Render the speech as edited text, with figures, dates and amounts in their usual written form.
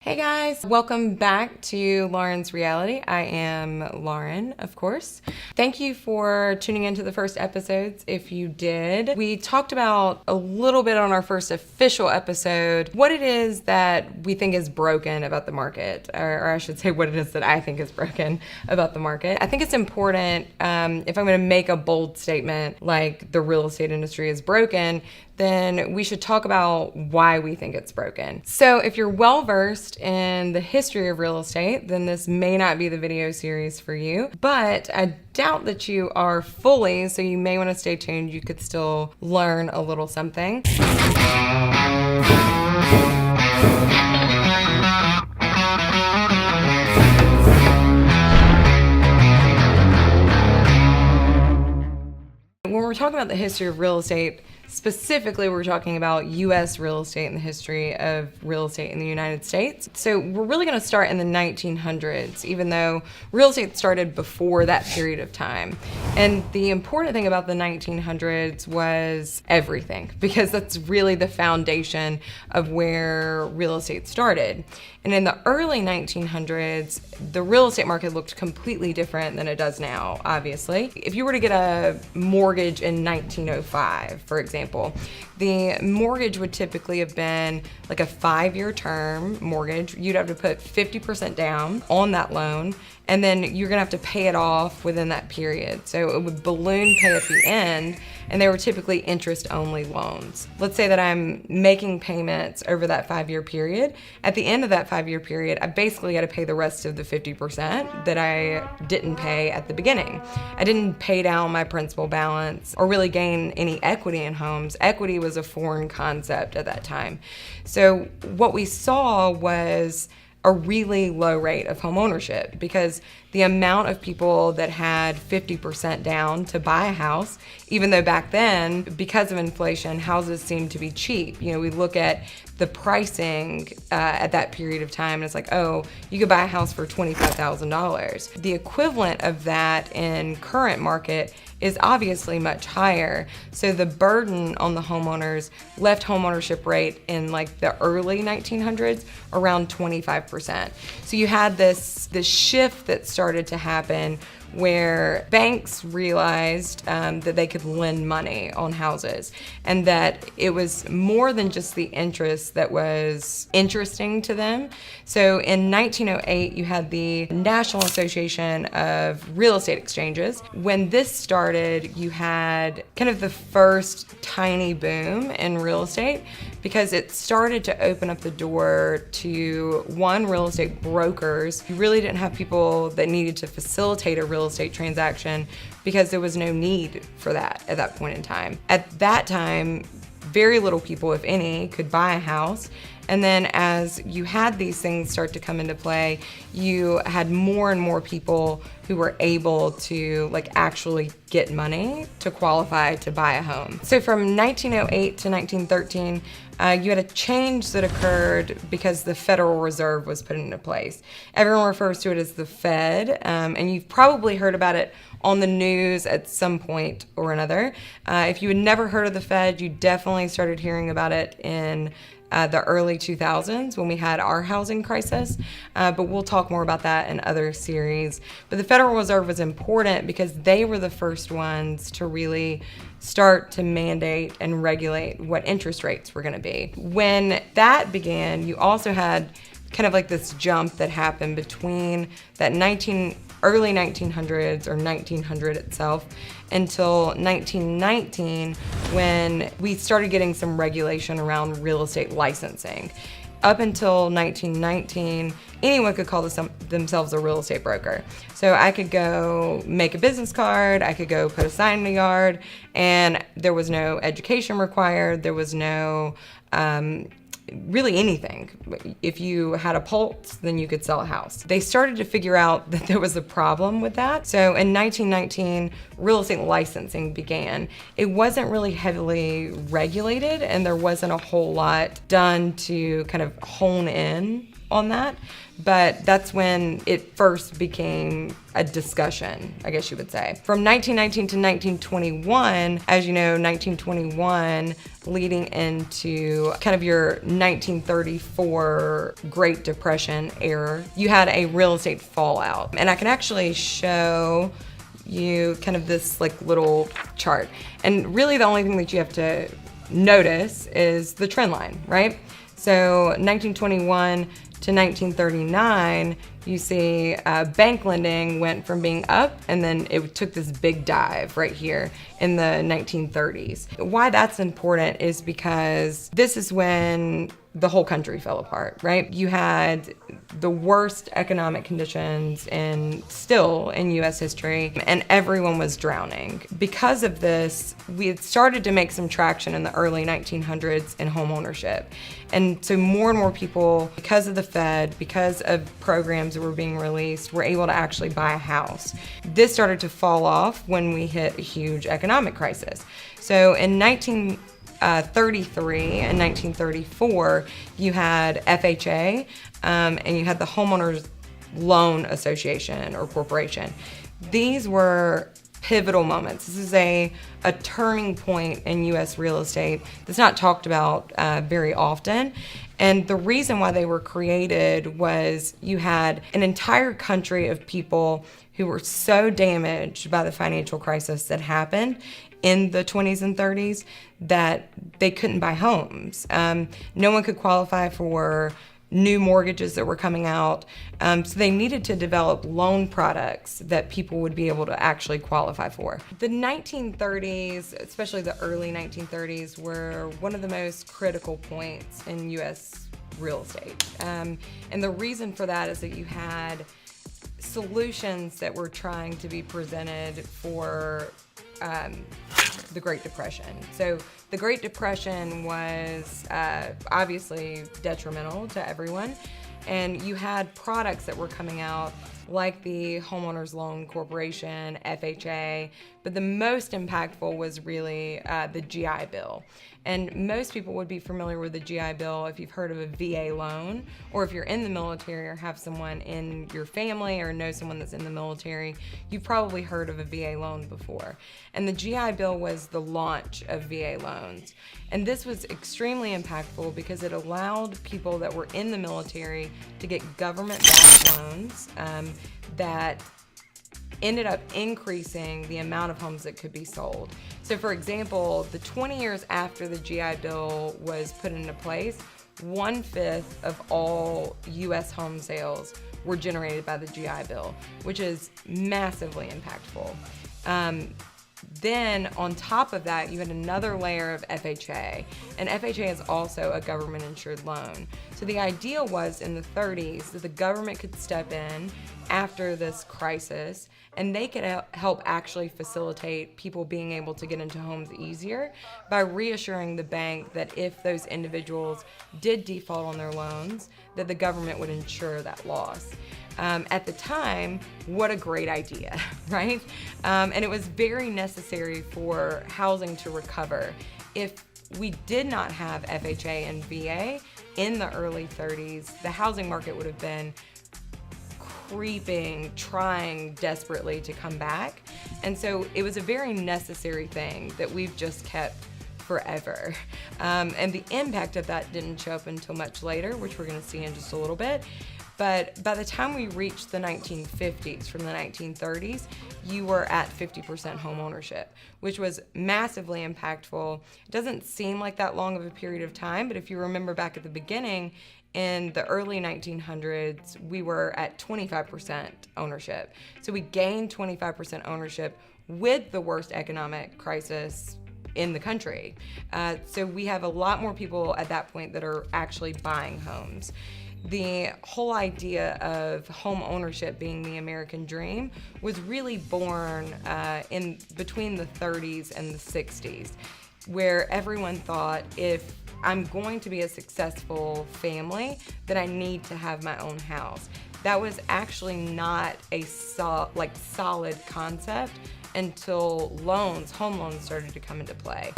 Hey guys, welcome back to Lauren's Reality. I am Lauren, of course. Thank you for tuning into the first episodes. If you did, we talked about a little bit on our first official episode what it is that we think is broken about the market, or I should say what it is that I think is broken about the market. I think it's important, if I'm going to make a bold statement like the real estate industry is broken, then we should talk about why we think it's broken. So if you're well versed in the history of real estate, then this may not be the video series for you, but I doubt that you are fully, so you may want to stay tuned. You could still learn a little something. When we're talking about the history of real estate, specifically, we're talking about U.S. real estate and the history of real estate in the United States. So we're really going to start in the 1900s, even though real estate started before that period of time. And the important thing about the 1900s was everything, because that's really the foundation of where real estate started. And in the early 1900s, the real estate market looked completely different than it does now, obviously. If you were to get a mortgage in 1905, for example, the mortgage would typically have been like a 5-year term mortgage. You'd have to put 50% down on that loan, and then you're gonna have to pay it off within that period. So it would balloon pay at the end, and they were typically interest-only loans. Let's say that I'm making payments over that 5-year period. At the end of that 5-year period, I basically got to pay the rest of the 50% that I didn't pay at the beginning. I didn't pay down my principal balance or really gain any equity in homes. Equity was a foreign concept at that time. So what we saw was a really low rate of home ownership, because the amount of people that had 50% down to buy a house, even though back then, because of inflation, houses seemed to be cheap. You know, we look at the pricing at that period of time, and it's like, oh, you could buy a house for $25,000. The equivalent of that in current market is obviously much higher. So the burden on the homeowners left homeownership rate in like the early 1900s around 25%. So you had this shift that started to happen where banks realized that they could lend money on houses, and that it was more than just the interest that was interesting to them. So in 1908, you had the National Association of Real Estate Exchanges. When this started, you had kind of the first tiny boom in real estate, because it started to open up the door to, one, real estate brokers. You really didn't have people that needed to facilitate a real estate transaction because there was no need for that at that point in time. At that time, very little people, if any, could buy a house. And then as you had these things start to come into play, you had more and more people who were able to actually get money to qualify to buy a home. So from 1908 to 1913, you had a change that occurred because the Federal Reserve was put into place. Everyone refers to it as the Fed, and you've probably heard about it on the news at some point or another. If you had never heard of the Fed, you definitely started hearing about it in the early 2000s when we had our housing crisis, but we'll talk more about that in other series. But the Federal Reserve was important because they were the first ones to really start to mandate and regulate what interest rates were going to be. When that began, you also had kind of like this jump that happened between that early 1900s, or 1900 itself, until 1919, when we started getting some regulation around real estate licensing. Up until 1919, anyone could call themselves a real estate broker. So I could go make a business card, I could go put a sign in the yard, and there was no education required, there was no really anything. If you had a pulse, then you could sell a house. They started to figure out that there was a problem with that. So in 1919, real estate licensing began. It wasn't really heavily regulated, and there wasn't a whole lot done to kind of hone in on that, but that's when it first became a discussion, I guess you would say. From 1919 to 1921, as you know, 1921 leading into kind of your 1934 Great Depression era, you had a real estate fallout. And I can actually show you kind of this like little chart. And really the only thing that you have to notice is the trend line, right? So 1921 to 1939, you see bank lending went from being up, and then it took this big dive right here in the 1930s. Why that's important is because this is when the whole country fell apart, right? You had the worst economic conditions still in US history, and everyone was drowning. Because of this, we had started to make some traction in the early 1900s in home ownership. And so more and more people, because of the Fed, because of programs that were being released, were able to actually buy a house. This started to fall off when we hit a huge economic crisis. So in 1933 and 1934, you had FHA, and you had the Homeowners Loan Association or Corporation. These were pivotal moments. This is a turning point in U.S. real estate that's not talked about very often. And the reason why they were created was you had an entire country of people who were so damaged by the financial crisis that happened in the 20s and 30s that they couldn't buy homes. No one could qualify for new mortgages that were coming out. So they needed to develop loan products that people would be able to actually qualify for. The 1930s, especially the early 1930s, were one of the most critical points in U.S. real estate. And the reason for that is that you had solutions that were trying to be presented for the Great Depression. So the Great Depression was obviously detrimental to everyone, and you had products that were coming out like the Homeowners Loan Corporation, FHA, but the most impactful was really the GI Bill. And most people would be familiar with the GI Bill if you've heard of a VA loan, or if you're in the military or have someone in your family or know someone that's in the military, you've probably heard of a VA loan before. And the GI Bill was the launch of VA loans. And this was extremely impactful because it allowed people that were in the military to get government-backed loans that ended up increasing the amount of homes that could be sold. So for example, the 20 years after the GI Bill was put into place, 1/5 of all US home sales were generated by the GI Bill, which is massively impactful. Then on top of that, you had another layer of FHA, and FHA is also a government-insured loan. So the idea was in the 30s that the government could step in after this crisis, and they could help actually facilitate people being able to get into homes easier by reassuring the bank that if those individuals did default on their loans, that the government would insure that loss. At the time, what a great idea, right? And it was very necessary for housing to recover. If we did not have FHA and VA in the early 30s, the housing market would have been creeping, trying desperately to come back. And so it was a very necessary thing that we've just kept forever. And the impact of that didn't show up until much later, which we're going to see in just a little bit. But by the time we reached the 1950s, from the 1930s, you were at 50% home ownership, which was massively impactful. It doesn't seem like that long of a period of time, but if you remember back at the beginning, in the early 1900s, we were at 25% ownership. So we gained 25% ownership with the worst economic crisis in the country. So we have a lot more people at that point that are actually buying homes. The whole idea of home ownership being the American dream was really born in between the 30s and the 60s, where everyone thought, if I'm going to be a successful family, then I need to have my own house. That was actually not a solid concept until home loans started to come into play.